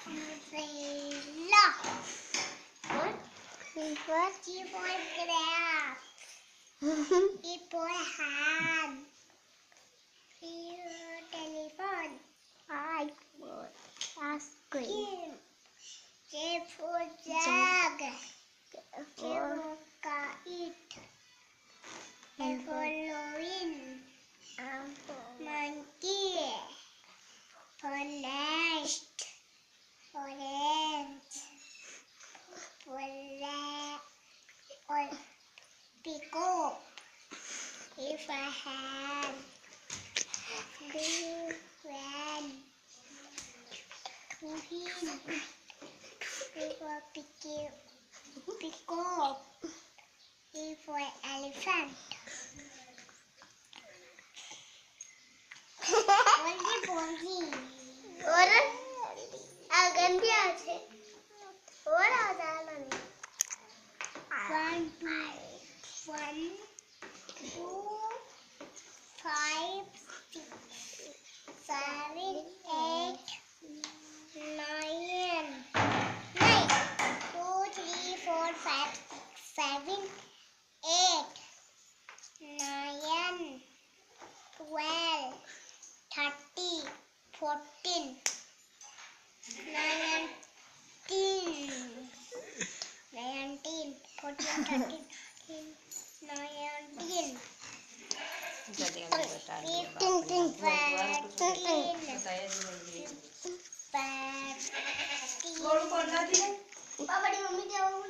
umbrella. What? What? G for graph. E for hand. T for telephone. I for ice cream. J for jug. K for kite. L for lion. Monkey. For nest. Orange. For peacock. E for hand. P for peacock. E for elephant. बोली और आगन भी आछे और आ जाला नहीं 1 2 5 6 7 8 9 2 3 4 5 6 7 8 9 12 30 14 19 14 13 19 पापा D mummy जाओ